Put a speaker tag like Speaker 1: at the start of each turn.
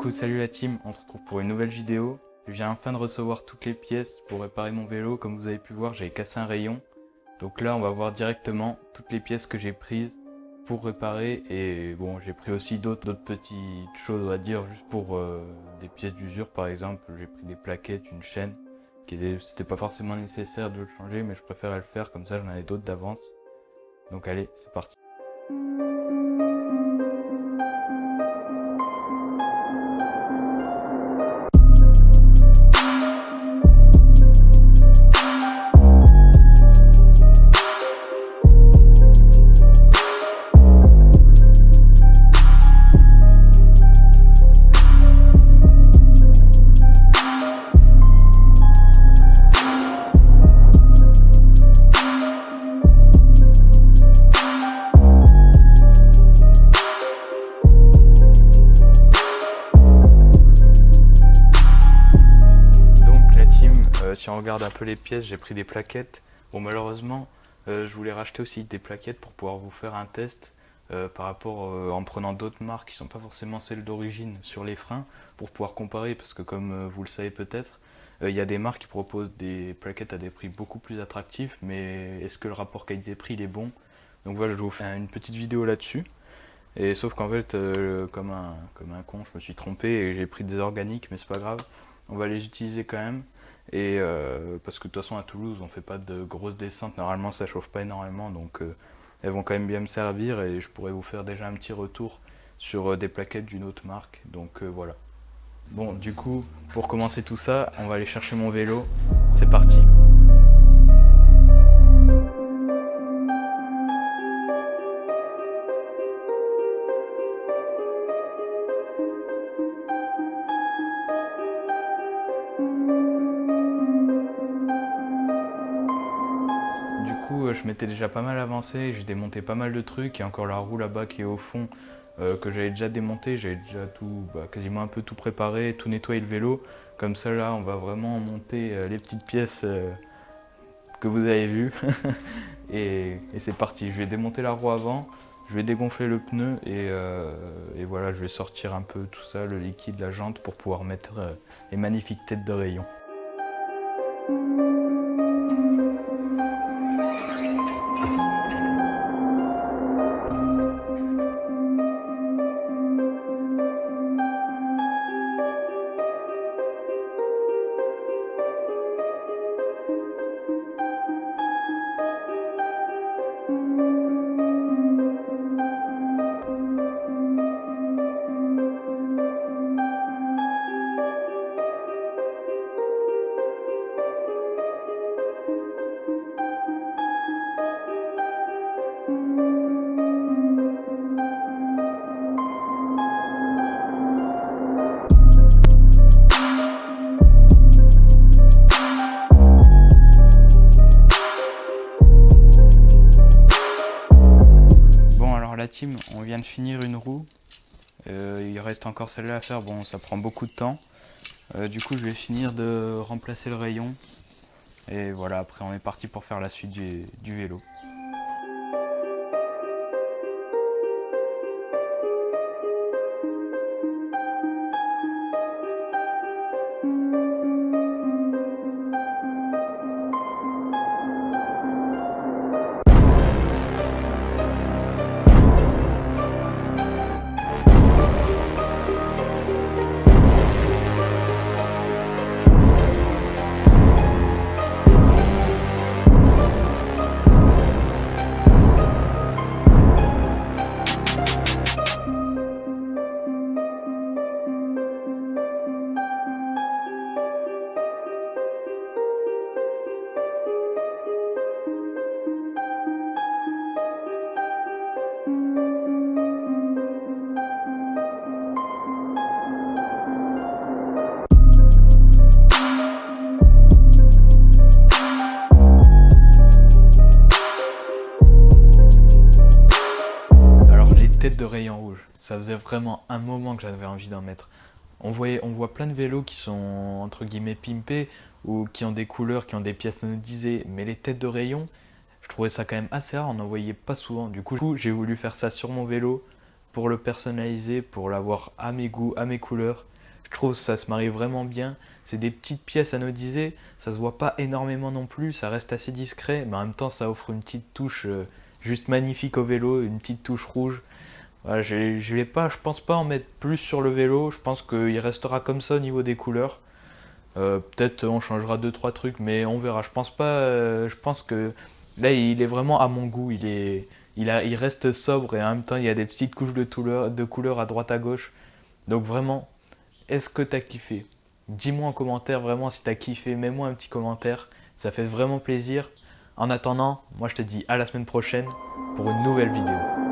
Speaker 1: coup salut la team, on se retrouve pour une nouvelle vidéo. Je viens enfin de recevoir toutes les pièces pour réparer mon vélo. Comme vous avez pu voir, j'ai cassé un rayon. Donc là on va voir directement toutes les pièces que j'ai prises pour réparer. Et bon, j'ai pris aussi d'autres petites choses, on va dire, juste pour des pièces d'usure par exemple. J'ai pris des plaquettes, une chaîne. C'était pas forcément nécessaire de le changer, mais je préférais le faire, comme ça j'en avais d'autres d'avance. Donc allez, c'est parti. Si on regarde un peu les pièces, j'ai pris des plaquettes. Bon, malheureusement, je voulais racheter aussi des plaquettes pour pouvoir vous faire un test par rapport en prenant d'autres marques qui ne sont pas forcément celles d'origine sur les freins pour pouvoir comparer, parce que comme vous le savez peut-être, il y a des marques qui proposent des plaquettes à des prix beaucoup plus attractifs, mais est-ce que le rapport qualité-prix il est bon? Donc voilà, je vais vous faire une petite vidéo là-dessus. Et sauf qu'en fait, comme un con, je me suis trompé et j'ai pris des organiques, mais c'est pas grave. On va les utiliser quand même. Et parce que de toute façon à Toulouse on fait pas de grosses descentes, normalement ça chauffe pas énormément, donc elles vont quand même bien me servir et je pourrais vous faire déjà un petit retour sur des plaquettes d'une autre marque. Donc voilà. Bon, du coup, pour commencer tout ça, on va aller chercher mon vélo. C'est parti. Du coup, je m'étais déjà pas mal avancé, j'ai démonté pas mal de trucs. Il y a encore la roue là-bas qui est au fond que j'avais déjà démonté. J'avais déjà tout, quasiment un peu tout préparé, tout nettoyé le vélo. Comme ça là, on va vraiment monter les petites pièces que vous avez vues. et c'est parti. Je vais démonter la roue avant, je vais dégonfler le pneu et voilà, je vais sortir un peu tout ça, le liquide, la jante pour pouvoir mettre les magnifiques têtes de rayon. La team, on vient de finir une roue, il reste encore celle-là à faire, bon ça prend beaucoup de temps, du coup je vais finir de remplacer le rayon et voilà, après on est parti pour faire la suite du vélo. De rayon rouge, ça faisait vraiment un moment que j'avais envie d'en mettre. On voit plein de vélos qui sont entre guillemets pimpés ou qui ont des couleurs, qui ont des pièces anodisées, mais les têtes de rayon, je trouvais ça quand même assez rare, on n'en voyait pas souvent. Du coup, j'ai voulu faire ça sur mon vélo pour le personnaliser, pour l'avoir à mes goûts, à mes couleurs. Je trouve que ça se marie vraiment bien. C'est des petites pièces anodisées, ça se voit pas énormément non plus, ça reste assez discret, mais en même temps ça offre une petite touche juste magnifique au vélo, une petite touche rouge. Voilà, je vais pas, je pense pas en mettre plus sur le vélo, je pense qu'il restera comme ça au niveau des couleurs. Peut-être on changera deux trois trucs, mais on verra. Je pense pas, je pense que là il est vraiment à mon goût, il reste sobre et en même temps il y a des petites couches de couleurs à droite à gauche. Donc vraiment, est-ce que t'as kiffé? Dis-moi en commentaire vraiment si t'as kiffé, mets-moi un petit commentaire, ça fait vraiment plaisir. En attendant, moi je te dis à la semaine prochaine pour une nouvelle vidéo.